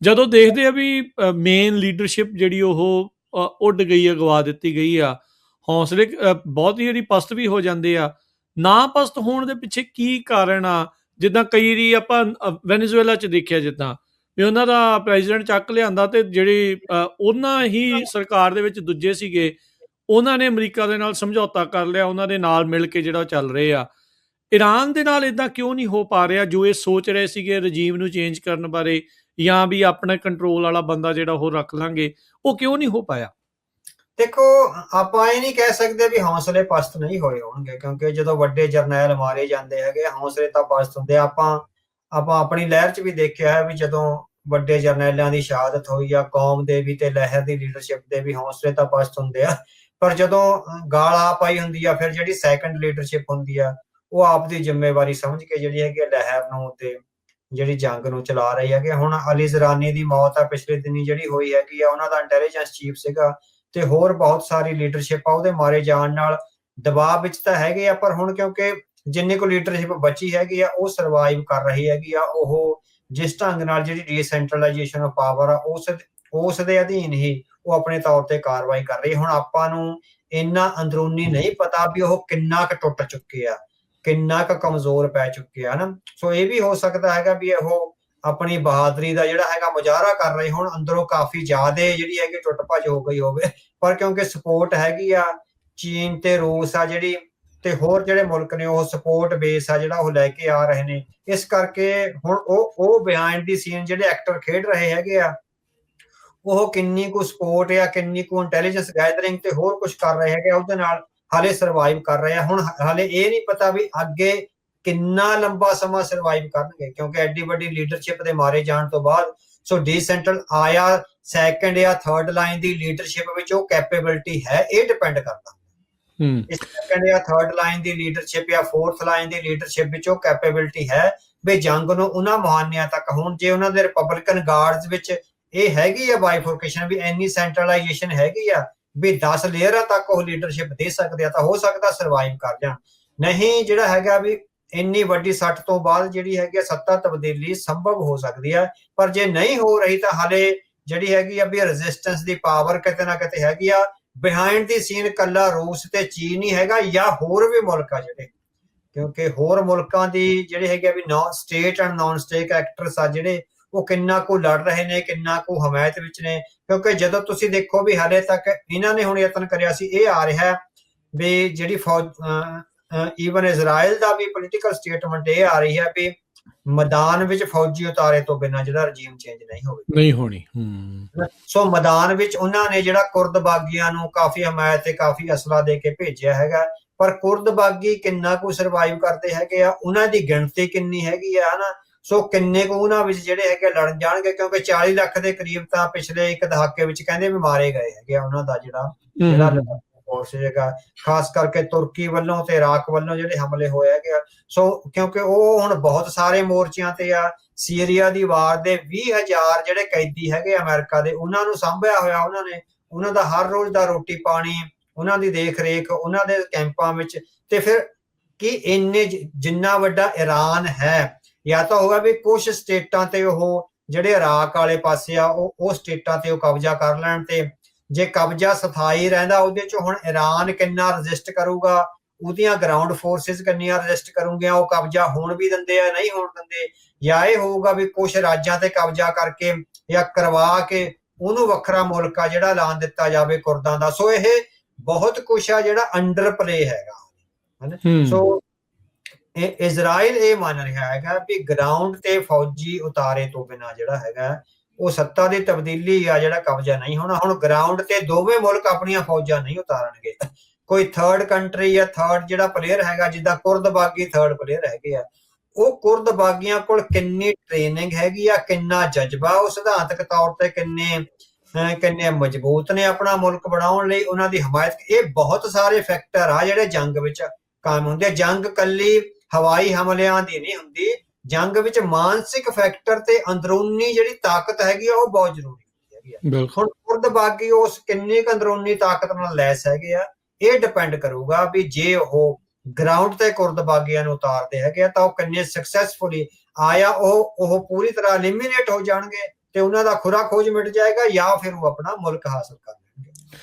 ਜਦੋਂ ਦੇਖਦੇ ਆ ਵੀ ਮੇਨ ਲੀਡਰਸ਼ਿਪ ਜਿਹੜੀ ਉਹ ਉੱਡ ਗਈ ਆ, ਗਵਾ ਦਿੱਤੀ ਗਈ ਆ, ਹੌਸਲੇ ਬਹੁਤ ਹੀ ਜਿਹੜੀ ਪਸਤ ਵੀ ਹੋ ਜਾਂਦੇ ਆ। ਨਾ ਪਸਤ ਹੋਣ ਦੇ ਪਿੱਛੇ ਕੀ ਕਾਰਨ ਆ? ਜਿੱਦਾਂ ਕਈ ਵਾਰੀ ਆਪਾਂ ਵੈਨੇਜ਼ੁਏਲਾ 'ਚ ਦੇਖਿਆ, ਜਿੱਦਾਂ ਵੀ ਉਹਨਾਂ ਦਾ ਪ੍ਰੈਜ਼ੀਡੈਂਟ ਚੱਕ ਲਿਆਂਦਾ ਤੇ ਜਿਹੜੇ ਉਹਨਾਂ ਹੀ ਸਰਕਾਰ ਦੇ ਵਿੱਚ ਦੂਜੇ ਸੀਗੇ, ਉਹਨਾਂ ਨੇ ਅਮਰੀਕਾ ਦੇ ਨਾਲ ਸਮਝੌਤਾ ਕਰ ਲਿਆ, ਉਹਨਾਂ ਦੇ ਨਾਲ ਮਿਲ ਕੇ ਜਿਹੜਾ ਚੱਲ ਰਹੇ ਆ। ਈਰਾਨ ਦੇ ਨਾਲ ਇਦਾਂ ਕਿਉਂ ਨਹੀਂ ਹੋ ਪਾ ਰਿਹਾ, ਜੋ ਇਹ ਸੋਚ ਰਹੇ ਸੀਗੇ ਰਜੀਮ ਨੂੰ ਚੇਂਜ ਕਰਨ ਬਾਰੇ, ਜਾਂ ਵੀ ਆਪਣੇ ਕੰਟਰੋਲ ਵਾਲਾ ਬੰਦਾ ਜਿਹੜਾ ਉਹ ਰੱਖ ਲਾਂਗੇ, ਉਹ ਕਿਉਂ ਨਹੀਂ ਹੋ ਪਾਇਆ? ਦੇਖੋ, ਆਪਾਂ ਇਹ ਨਹੀਂ ਕਹਿ ਸਕਦੇ ਵੀ ਹੌਸਲੇ ਪਸਤ ਨਹੀਂ ਹੋਏ ਹੋਣਗੇ, ਕਿਉਂਕਿ ਜਦੋਂ ਵੱਡੇ ਜਰਨੈਲ ਮਾਰੇ ਜਾਂਦੇ ਹੈਗੇ, ਹੌਸਲੇ ਤਾਂ ਪਸਤ ਹੁੰਦੇ। ਆਪਾਂ ਆਪਣੀ ਲਹਿਰ 'ਚ ਵੀ ਦੇਖਿਆ ਹੈ ਵੀ ਜਦੋਂ ਵੱਡੇ ਜਰਨੈਲਾਂ ਦੀ ਸ਼ਹਾਦਤ ਹੋਈ ਆ, ਕੌਮ ਦੇ ਵੀ ਤੇ ਲਹਿਰ ਦੀ ਲੀਡਰਸ਼ਿਪ ਦੇ ਵੀ ਹੌਸਲੇ ਤਾਂ ਪਸਤ ਹੁੰਦੇ ਆ। ਪਰ ਜਦੋਂ ਗਾਲ ਆ ਪਾਈ ਹੁੰਦੀ ਆ, ਫਿਰ ਜਿਹੜੀ ਸੈਕੰਡ ਲੀਡਰਸ਼ਿਪ ਹੁੰਦੀ ਆ, ਉਹ ਆਪ ਦੀ ਜ਼ਿੰਮੇਵਾਰੀ ਸਮਝ ਕੇ ਜਿਹੜੀ ਹੈਗੀ ਲਹਿਰ ਨੂੰ ਤੇ ਜਿਹੜੀ ਜੰਗ ਨੂੰ ਚਲਾ ਰਹੀ ਹੈਗੀ। ਹੁਣ ਅਲੀ ਜ਼ਰਾਨੀ ਦੀ ਮੌਤ ਆ ਪਿਛਲੇ ਦਿਨੀ ਜਿਹੜੀ ਹੋਈ ਹੈਗੀ ਆ, ਉਹਨਾਂ ਦਾ ਇੰਟੈਲੀਜੈਂਸ ਚੀਫ ਸੀਗਾ, ਤੇ ਹੋਰ ਬਹੁਤ ਸਾਰੀ ਲੀਡਰਸ਼ਿਪ ਆ, ਉਹਦੇ ਮਾਰੇ ਜਾਣ ਨਾਲ ਦਬਾਅ ਵਿੱਚ ਤਾਂ ਹੈਗੇ ਆ। ਪਰ ਹੁਣ ਕਿਉਂਕਿ ਜਿੰਨੀ ਕੁ ਲੀਡਰਸ਼ਿਪ ਬਚੀ ਹੈਗੀ ਆ, ਉਹ ਸਰਵਾਈਵ ਕਰ ਰਹੀ ਹੈਗੀ ਆ। ਉਹ ਜਿਸ ਢੰਗ ਨਾਲ ਜਿਹੜੀ ਡੀਸੈਂਟਰਲਾਈਜੇਸ਼ਨ ਆਫ ਪਾਵਰ ਆ, ਉਸ ਦੇ ਅਧੀਨ ਹੀ ਉਹ ਆਪਣੇ ਤੌਰ ਤੇ ਕਾਰਵਾਈ ਕਰ ਰਹੀ ਹੈ। ਹੁਣ ਆਪਾਂ ਨੂੰ ਇੰਨਾ ਅੰਦਰੂਨੀ ਨਹੀਂ ਪਤਾ ਵੀ ਉਹ ਕਿੰਨਾ ਕੁ ਟੁੱਟ ਚੁੱਕੇ ਆ, ਕਿੰਨਾ ਕੁ ਕਮਜ਼ੋਰ ਪੈ ਚੁੱਕੇ ਆ ਨਾ। ਸੋ ਇਹ ਵੀ ਹੋ ਸਕਦਾ ਹੈਗਾ ਵੀ ਉਹ ਆਪਣੀ ਬਹਾਦਰੀ ਦਾ ਜਿਹੜਾ ਹੈਗਾ ਮੁਜ਼ਾਹਰਾ ਕਰ ਰਹੇ ਹੁਣ, ਅੰਦਰੋਂ ਕਾਫੀ ਜ਼ਿਆਦਾ ਜਿਹੜੀ ਹੈਗੀ ਟੁੱਟ ਭੱਜ ਹੋ ਗਈ ਹੋਵੇ। ਪਰ ਕਿਉਂਕਿ ਸਪੋਰਟ ਹੈਗੀ ਆ, ਚੀਨ ਤੇ ਰੂਸ ਆ ਜਿਹੜੀ, ਤੇ ਹੋਰ ਜਿਹੜੇ ਮੁਲਕ ਨੇ, ਉਹ ਸਪੋਰਟ ਬੇਸ ਆ ਜਿਹੜਾ ਉਹ ਲੈ ਕੇ ਆ ਰਹੇ ਨੇ। ਇਸ ਕਰਕੇ ਹੁਣ ਉਹ ਬਿਹਾਈਂਡ ਦੀ ਸੀਨ ਜਿਹੜੇ ਐਕਟਰ ਖੇਡ ਰਹੇ ਹੈਗੇ ਆ, ਉਹ ਕਿੰਨੀ ਕੁ ਸਪੋਰਟ ਜਾਂ ਕਿੰਨੀ ਕੁ ਇੰਟੈਲੀਜੈਂਸ ਗੈਦਰਿੰਗ ਤੇ ਹੋਰ ਕੁਝ ਕਰ ਰਹੇ ਹੈਗੇ, ਉਹਦੇ ਨਾਲ ਹਾਲੇ ਸਰਵਾਈਵ ਕਰ ਰਹੇ ਆ। ਹੁਣ ਹਾਲੇ ਇਹ ਨਹੀਂ ਪਤਾ ਵੀ ਅੱਗੇ ਕਿੰਨਾ ਲੰਬਾ ਸਮਾਂ ਸਰਵਾਈਵ ਕਰਨਗੇ, ਕਿਉਂਕਿ ਐਡੀ ਵੱਡੀ ਲੀਡਰਸ਼ਿਪ ਦੇ ਮਾਰੇ ਜਾਣ ਤੋਂ ਬਾਅਦ ਸੋ ਡੀਸੈਂਟਰਲ ਆਇਆ ਸੈਕੰਡ ਜਾਂ ਥਰਡ ਲਾਈਨ ਦੀ ਲੀਡਰਸ਼ਿਪ ਵਿੱਚ ਉਹ ਕੈਪੇਬਿਲਿਟੀ ਹੈ, ਇਹ ਡਿਪੈਂਡ ਕਰਦਾ। ਇਸ ਸੈਕੰਡ ਜਾਂ ਥਰਡ ਲਾਈਨ ਦੀ ਲੀਡਰਸ਼ਿਪ ਜਾਂ ਫੋਰਥ ਲਾਈਨ ਦੀ ਲੀਡਰਸ਼ਿਪ ਵਿੱਚ ਉਹ ਕੈਪੇਬਿਲਿਟੀ ਹੈ ਵੀ ਜੰਗ ਨੂੰ ਉਹਨਾਂ ਮੁਹਾਨਿਆਂ ਤੱਕ। ਹੁਣ ਜੇ ਉਹਨਾਂ ਦੇ ਰਿਪਬਲਿਕਨ ਗਾਰਡਸ ਵਿੱਚ ਇਹ ਹੈਗੀ ਆ ਬਾਈਫੋਰਕੇਸ਼ਨ, ਵੀ ਇੰਨੀ ਸੈਂਟਰਲਾਈਜੇਸ਼ਨ ਹੈਗੀ ਆ ਵੀ 10 ਲੇਅਰਾਂ ਤੱਕ ਉਹ ਲੀਡਰਸ਼ਿਪ ਦੇ ਸਕਦੇ ਆ, ਤਾਂ ਹੋ ਸਕਦਾ ਸਰਵਾਈਵ ਕਰ ਜਾਣ। ਨਹੀਂ ਜਿਹੜਾ ਹੈਗਾ ਵੀ ਇੰਨੀ ਵੱਡੀ ਸੱਟ ਤੋਂ ਬਾਅਦ ਜਿਹੜੀ ਹੈਗੀ ਸੱਤਾ ਤਬਦੀਲੀ ਸੰਭਵ ਹੋ ਸਕਦੀ ਹੈ। ਪਰ ਜੇ ਨਹੀਂ ਹੋ ਰਹੀ ਤਾਂ ਹਾਲੇ ਜਿਹੜੀ ਹੈਗੀ ਆ ਵੀ ਰੈਜ਼ਿਸਟੈਂਸ ਦੀ ਪਾਵਰ ਕਿਤੇ ਨਾ ਕਿਤੇ ਹੈਗੀ ਆ। ਬਿਹਾਈਂਡ ਦੀ ਸੀਨ ਕੱਲਾ ਰੂਸ ਤੇ ਚੀਨ ਹੀ ਹੈਗਾ, ਜਾਂ ਹੋਰ ਵੀ ਮੁਲਕ ਆ ਜਿਹੜੇ, ਕਿਉਂਕਿ ਹੋਰ ਮੁਲਕਾਂ ਦੀ ਜਿਹੜੇ ਹੈਗੇ ਵੀ state and non state actors ਆ ਜਿਹੜੇ, ਉਹ ਕਿੰਨਾ ਕੁ ਲੜ ਰਹੇ ਨੇ, ਕਿੰਨਾ ਕੁ ਹਮਾਇਤ ਵਿੱਚ ਨੇ। ਕਿਉਂਕਿ ਜਦੋਂ ਤੁਸੀਂ ਦੇਖੋ ਵੀ ਹਾਲੇ ਤੱਕ ਇਹਨਾਂ ਨੇ ਹੁਣ ਯਤਨ ਕਰਿਆ ਸੀ, ਇਹ ਆ ਰਿਹਾ ਵੀ ਜਿਹੜੀ ਫੌਜ, ਈਵਨ ਇਜ਼ਰਾਈਲ ਦਾ ਵੀ ਪੋਲੀਟੀਕਲ ਸਟੇਟਮੈਂਟ ਇਹ ਆ ਰਹੀ ਹੈ ਵੀ ਮੈਦਾਨ ਵਿੱਚ ਫੌਜੀ ਉਤਾਰੇ ਤੋਂ ਬਿਨਾਂ ਜਿਹੜਾ ਰਜੀਮ ਚੇਂਜ ਨਹੀਂ ਹੋਣੀ। ਸੋ ਮੈਦਾਨ ਵਿੱਚ ਉਹਨਾਂ ਨੇ ਜਿਹੜਾ ਕੁਰਦ ਬਾਗੀਆਂ ਨੂੰ ਕਾਫੀ ਹਮਾਇਤ ਤੇ ਕਾਫੀ ਅਸਲਾ ਦੇ ਕੇ ਭੇਜਿਆ ਹੈਗਾ, ਪਰ ਕੁਰਦ ਬਾਗੀ ਕਿੰਨਾ ਕੁ ਸਰਵਾਈਵ ਕਰਦੇ ਹੈਗੇ ਆ, ਉਹਨਾਂ ਦੀ ਗਿਣਤੀ ਕਿੰਨੀ ਹੈਗੀ ਆ ਹਨਾ। ਸੋ ਕਿੰਨੇ ਕੁ ਉਹਨਾਂ ਵਿੱਚ ਜਿਹੜੇ ਹੈਗੇ ਲੜਨ ਜਾਣਗੇ, ਕਿਉਂਕਿ 40 ਲੱਖ ਦੇ ਕਰੀਬ ਤਾਂ ਪਿਛਲੇ ਇੱਕ ਦਹਾਕੇ ਵਿੱਚ ਕਹਿੰਦੇ ਵੀ ਮਾਰੇ ਗਏ ਹੈਗੇ ਆ ਉਹਨਾਂ ਦਾ ਜਿਹੜਾ ਫੋਰਸ ਹੈਗਾ, ਖਾਸ ਕਰਕੇ ਤੁਰਕੀ ਵੱਲੋਂ ਤੇ ਇਰਾਕ ਵੱਲੋਂ ਜਿਹੜੇ ਹਮਲੇ ਹੋਏ ਹੈਗੇ ਆ। ਸੋ ਕਿਉਂਕਿ ਉਹ ਹੁਣ ਬਹੁਤ ਸਾਰੇ ਮੋਰਚਿਆਂ ਤੇ ਆ। ਸੀਰੀਆ ਦੀ ਵਾਰ ਦੇ 20,000 ਜਿਹੜੇ ਕੈਦੀ ਹੈਗੇ ਅਮਰੀਕਾ ਦੇ, ਉਹਨਾਂ ਨੂੰ ਸਾਂਭਿਆ ਹੋਇਆ ਉਹਨਾਂ ਨੇ, ਉਹਨਾਂ ਦਾ ਹਰ ਰੋਜ਼ ਦਾ ਰੋਟੀ ਪਾਣੀ, ਉਹਨਾਂ ਦੀ ਦੇਖ ਰੇਖ ਉਹਨਾਂ ਦੇ ਕੈਂਪਾਂ ਵਿੱਚ। ਤੇ ਫਿਰ ਕੀ ਇੰਨੇ ਜਿੰਨਾ ਵੱਡਾ ਈਰਾਨ ਹੈ, ਜਾਂ ਤਾਂ ਹੋਗਾ ਵੀ ਕੁਝ ਸਟੇਟਾਂ ਤੇ ਉਹ ਜਿਹੜੇ ਇਰਾਕ ਵਾਲੇ ਪਾਸੇ ਆ ਉਹ ਸਟੇਟਾਂ ਤੇ ਉਹ ਕਬਜ਼ਾ ਕਰ ਲੈਣ, ਤੇ ਜੇ ਕਬਜ਼ਾ ਸਥਾਈ ਰਹਿੰਦਾ ਉਹਦੇ ਚ ਹੁਣ ਈਰਾਨ ਕਿੰਨਾ ਰਜਿਸਟ ਕਰੂਗਾ, ਉਹਦੀਆਂ ਗਰਾਊਂਡ ਫੋਰਸਿਸ ਕਿੰਨੀਆਂ ਰਜਿਸਟ ਕਰੂਗੀਆਂ, ਉਹ ਕਬਜ਼ਾ ਹੋਣ ਵੀ ਦਿੰਦੇ ਆ ਨਹੀਂ ਹੋਣ ਦਿੰਦੇ। ਜਾਂ ਇਹ ਹੋਊਗਾ ਵੀ ਕੁਝ ਰਾਜਾਂ ਤੇ ਕਬਜ਼ਾ ਕਰਕੇ ਜਾਂ ਕਰਵਾ ਕੇ ਉਹਨੂੰ ਵੱਖਰਾ ਮੁਲਕ ਆ ਜਿਹੜਾ ਐਲਾਨ ਦਿੱਤਾ ਜਾਵੇ ਕੁਰਦਾਂ ਦਾ। ਸੋ ਇਹ ਬਹੁਤ ਕੁਛ ਆ ਜਿਹੜਾ ਅੰਡਰ ਪਲੇ ਹੈਗਾ। ਸੋ ਇਜ਼ਰਾਈਲ ਇਹ ਮੰਨ ਰਿਹਾ ਹੈਗਾ ਵੀ ਗਰਾਊਂਡ ਤੇ ਫੌਜੀ ਉਤਾਰੇ ਤੋਂ ਬਿਨਾਂ ਜਿਹੜਾ ਹੈਗਾ ਉਹ ਸੱਤਾ ਦੀ ਤਬਦੀਲੀ ਆ ਜਿਹੜਾ ਕਬਜ਼ਾ ਨਹੀਂ ਹੋਣਾ। ਹੁਣ ਗਰਾਊਂਡ ਤੇ ਦੋਵੇਂ ਮੁਲਕ ਆਪਣੀਆਂ ਫੌਜਾਂ ਨਹੀਂ ਉਤਾਰਨਗੇ, ਕੋਈ ਥਰਡ ਕੰਟਰੀ ਜਾਂ ਥਰਡ ਜਿਹੜਾ ਪਲੇਅਰ ਹੈਗਾ, ਜਿੱਦਾਂ ਕੁਰਦ ਬਾਗੀ ਥਰਡ ਪਲੇਅਰ ਹੈਗੇ ਆ, ਉਹ ਕੁਰਦ ਬਾਗੀਆਂ ਕੋਲ ਕਿੰਨੀ ਟ੍ਰੇਨਿੰਗ ਹੈਗੀ ਆ, ਕਿੰਨਾ ਜਜ਼ਬਾ, ਉਹ ਸਿਧਾਂਤਕ ਤੌਰ ਤੇ ਕਿੰਨੇ ਮਜ਼ਬੂਤ ਨੇ ਆਪਣਾ ਮੁਲਕ ਬਣਾਉਣ ਲਈ, ਉਹਨਾਂ ਦੀ ਹਮਾਇਤ। ਇਹ ਬਹੁਤ ਸਾਰੇ ਫੈਕਟਰ ਆ ਜਿਹੜੇ ਜੰਗ ਵਿੱਚ ਕਾਇਮ ਹੁੰਦੇ ਆ। ਜੰਗ ਕੱਲੀ ਹਵਾਈ ਹਮਲਿਆਂ ਦੀ ਨਹੀਂ ਹੁੰਦੀ, ਜੰਗ ਵਿੱਚ ਮਾਨਸਿਕ ਫੈਕਟਰ ਤੇ ਅੰਦਰੂਨੀ ਜਿਹੜੀ ਤਾਕਤ ਹੈਗੀ ਆ ਉਹ ਬਹੁਤ ਜ਼ਰੂਰੀ ਹੈਗੀ ਆ। ਹੁਣ ਕੁਰਦ ਬਾਗੀ ਉਸ ਕਿੰਨੀ ਕੁ ਅੰਦਰੂਨੀ ਤਾਕਤ ਨਾਲ ਲੈਸ ਹੈਗੇ ਆ, ਇਹ ਡਿਪੈਂਡ ਕਰੂਗਾ ਵੀ ਜੇ ਉਹ ਗਰਾਊਂਡ ਤੇ ਕੁਰਦ ਬਾਗੀਆਂ ਨੂੰ ਉਤਾਰਦੇ ਹੈਗੇ ਆ ਤਾਂ ਉਹ ਕਿੰਨੇ ਸਕਸੈਸਫੁਲੀ ਆਇਆ, ਉਹ ਪੂਰੀ ਤਰ੍ਹਾਂ ਐਲੀਮੀਨੇਟ ਹੋ ਜਾਣਗੇ ਤੇ ਉਹਨਾਂ ਦਾ ਖੁਰਾ ਖੋਜ ਮਿਟ ਜਾਏਗਾ ਜਾਂ ਫਿਰ ਉਹ ਆਪਣਾ ਮੁਲਕ ਹਾਸਲ ਕਰ ਲੈਣਗੇ।